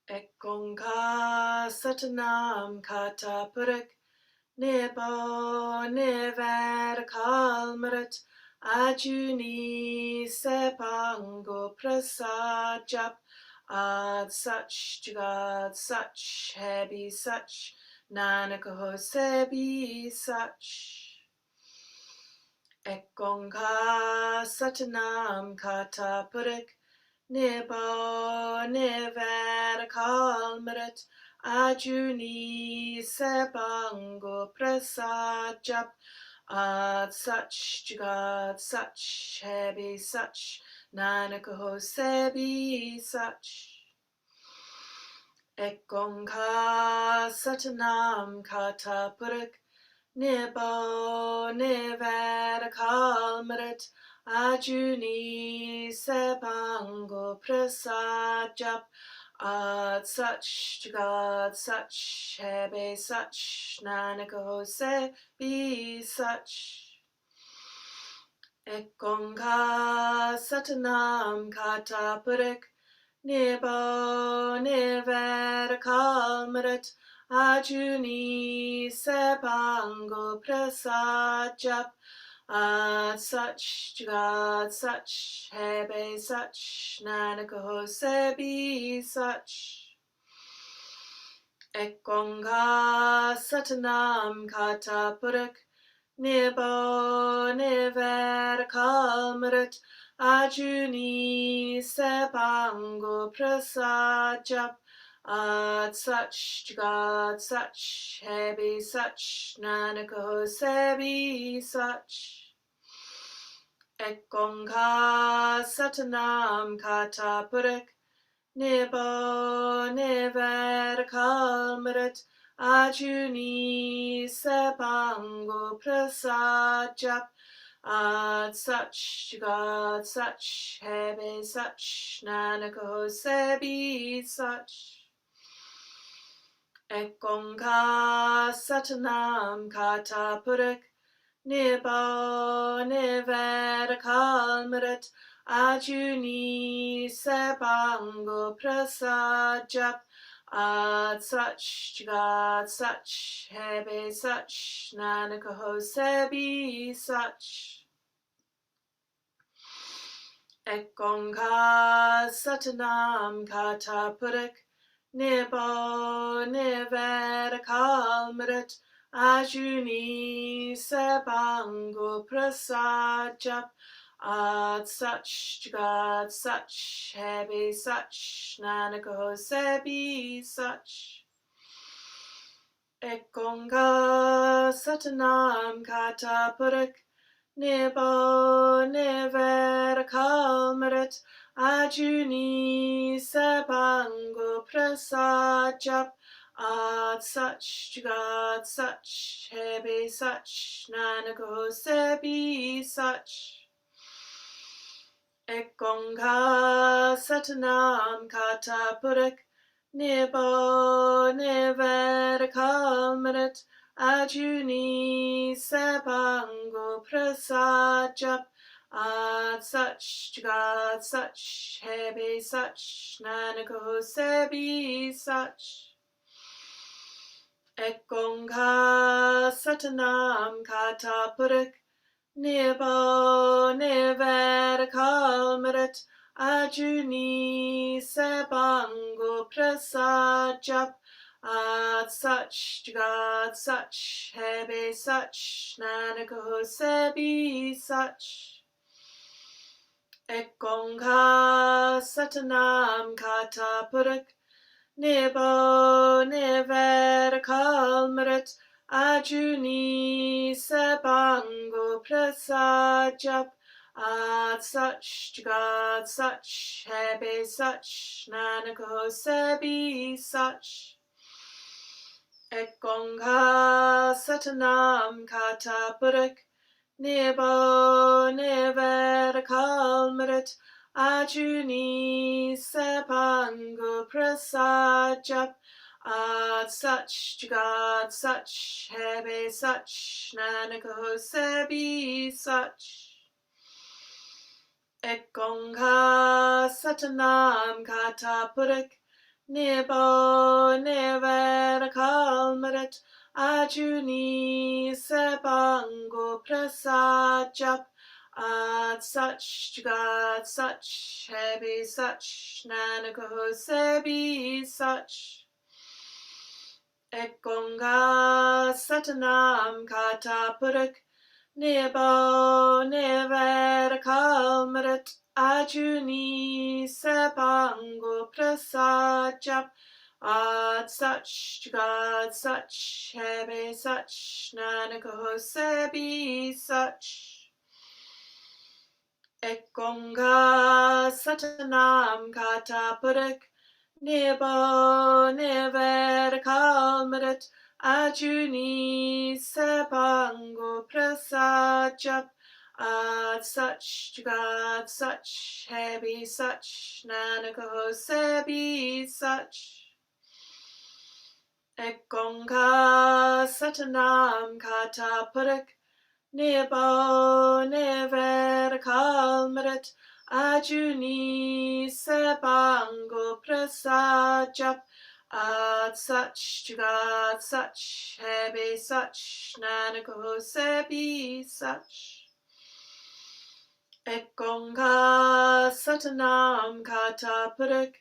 Ekkonga satanam kata purik nebo never kalmarat ajuni sepango prasad jap ad such jugad such hebi such nanakaho sebi such. Ekkonga satanam kata purik nebo never kalmarat ajuni sepango prasad jap ad such jugad such hebi such nanakaho sebi such. Ekkonga satanam kata purik nebo never kalmarat ajuni sepango prasad jap ad such jugad such hebe such nanakaho sebi such. Ekkonga satanam kata purik nebo never kalmarat ajuni sepango prasad jap ad such jugad such hebe such nanakaho sebi such. Ekkonga satanam kata purik nebo never kalmarat ajuni sepango prasad jap ad such jugad such hebi such nanakaho sebi such. Ekkonga satanam kata purik nebo never kalmarat ajuni sepango prasad jap ad such jugad such hebe such nanakaho sebi such. Ekkonga satanam kata purik nebo never kalmarat ajuni sepango prasad jap ad such jugad such hebe such nanakaho sebi such. Ekkonga satanam kata purik nebo never kalmarat ajuni sepango prasad jap ad such jugad such hebe such nanakaho sebi such. Ekkonga satanam kata purik nebo never kalmarat ajuni sepango prasad jap ad such jugad such hebe such nanakaho sebi such. Ekkonga satanam kata purik nebo never kalmarat ajuni sepango prasad jap ad such jugad such hebe such nanakaho sebi such. Ekongha Satanam Kata Purik Nibo Niver Kalmarit Ajuni Sebango Prasad Jap Ad Sach Jagad Sach Hebe Sach Nanako Sebi Sach Ekongha Satanam Kata Purik Nibo Niver Kalmarit Ajuni Sebango Prasad Jap Ad Sach Jagad Sach Hebe Sach Nanako Sebi Sach Ekongha Satanam Kata Purik Nibo Niver Kalmarit Ajuni Sebango Prasad Jap Ad Sach Jagad Sach Hebe Sach Nanako Sebi Sach Ekongha Satanam Kata Purik Nibo Niver Kalmarit Ajuni Sebango Prasad Jap Ad Sach Jagad Sach Hebe Sach Nanako Sebi Sach Ekongha Satanam Kata Purik Nibo Niver Kalmarit Ajuni Sebango Prasad Jap Ad Sach Jagad Sach Hebe Sach Nanako Sebi Sach Ekongha Satanam Kata Purik Nibo Niver Kalmarit Ajuni Sebango Prasad Jap Ad Sach Jagad Sach Hebe Sach Nanako Sebi Sach Ekongha Satanam Kata Purik Nibo Niver Kalmarit Ajuni Sebango Prasad Jap Ad Sach Jagad Sach Hebe Sach Nanako Sebi Sach Ekongha Satanam Kata Purik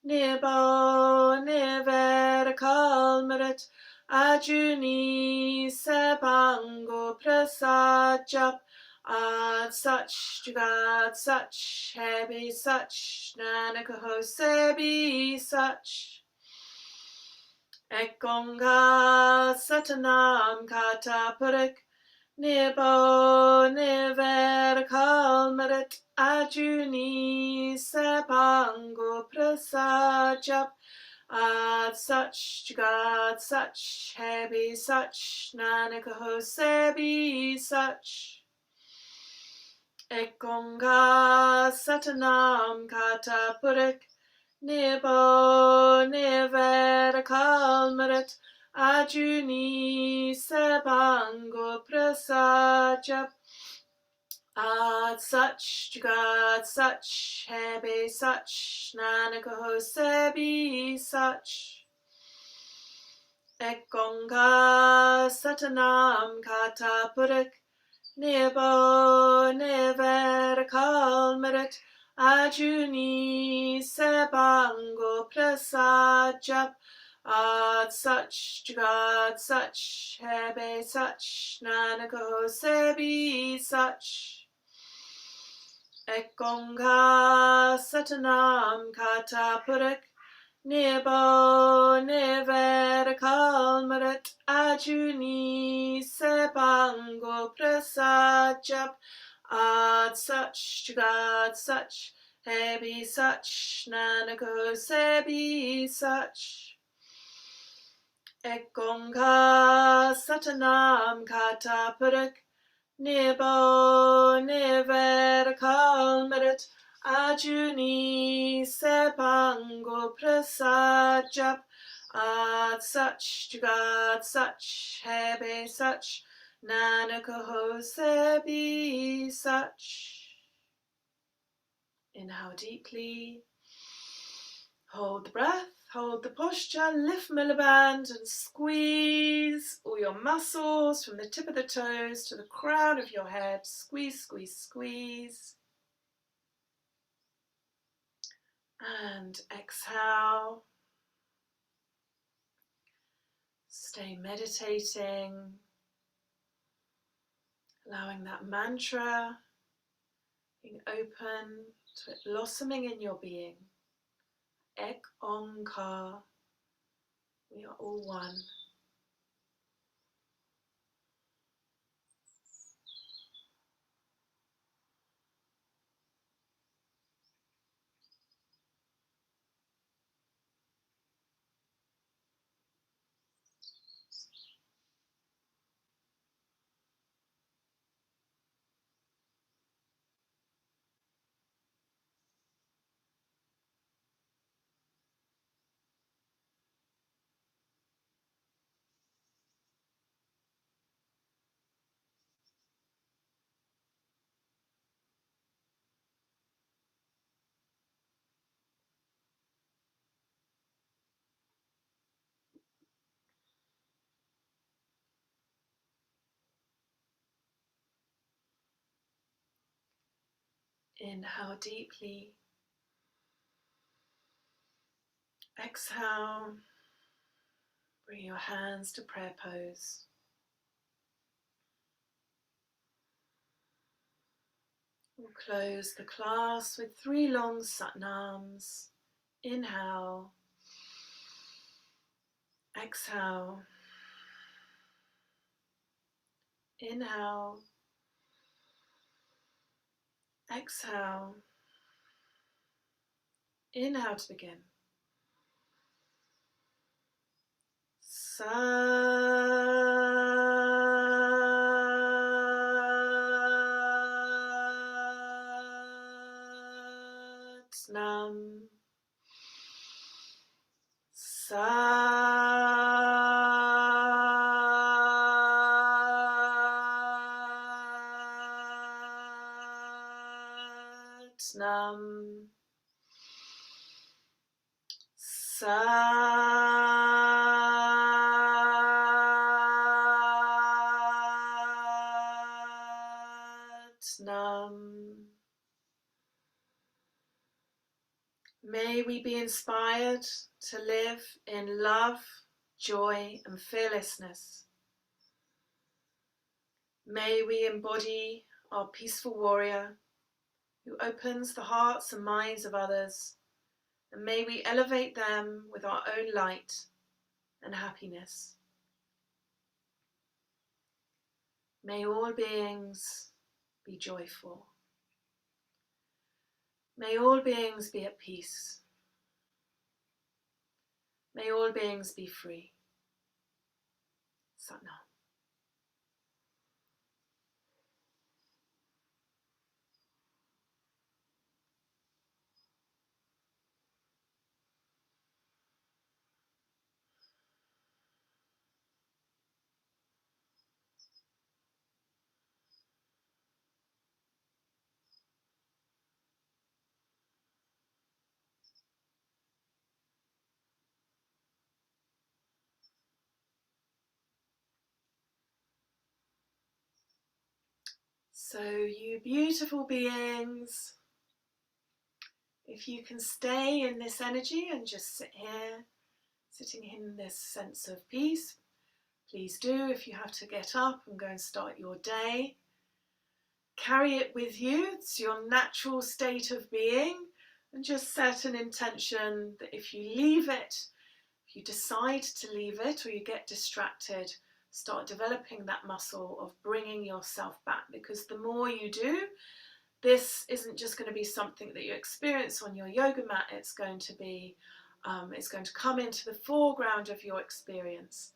Nibo Niver Kalmarit Ajuni Sebango Prasad Jap Ad Sach Jagad Sach Hebe Sach Nanako Sebi Sach Ekongha Satanam Kata Purik Nibo Niver Kalmarit Ajuni Sebango Prasad Jap Ad Sach Jagad Sach Hebe Sach Nanako Sebi Sach Ekongha Satanam Kata Purik Nibo Niver Kalmarit Ajuni Sebango Prasad Jap Ad Sach Jagad Sach Hebe Sach Nanako Sebi Sach Ekongha Satanam Kata Purik Nibo Niver Kalmarit Ajuni Sebango Prasad Jap Ad Sach Jagad Sach Hebe Sach Nanako Sebi Sach Ekongha Satanam Kata Purik Nibo Niver Kalmarit Ajuni Sebango Prasad Jap Ad Sach Jagad Sach Hebe Sach Nanako Sebi Sach Ekongha Satanam Kata Purik Nibo Niver Kalmarit Ajuni Sebango Prasad Jap Ad Sach Jagad Sach Hebe Sach Nanako Sebi Sach. Inhale deeply, hold the breath, Hold the posture, lift Milliband and squeeze all your muscles from the tip of the toes to the crown of your head. Squeeze, squeeze, squeeze. And exhale. Stay meditating, allowing that mantra being open to it blossoming in your being. Ek Onkar. We are all one. Inhale deeply. Exhale. Bring your hands to prayer pose. We'll close the class with 3 long satnams. Inhale. Exhale. Inhale. Exhale. Inhale to begin. Satnam. Satnam. Satnam. May we be inspired to live in love, joy, and fearlessness. May we embody our peaceful warrior who opens the hearts and minds of others, and may we elevate them with our own light and happiness. May all beings be joyful. May all beings be at peace. May all beings be free. Satnam. So you beautiful beings, if you can stay in this energy and just sit here, sitting in this sense of peace, please do. If you have to get up and go and start your day, carry it with you. It's your natural state of being, and just set an intention that if you leave it, if you decide to leave it or you get distracted, start developing that muscle of bringing yourself back, because the more you do, this isn't just going to be something that you experience on your yoga mat, it's going to come into the foreground of your experience.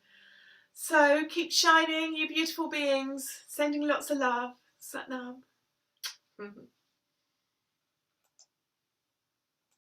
So keep shining, you beautiful beings, sending lots of love. Satnam.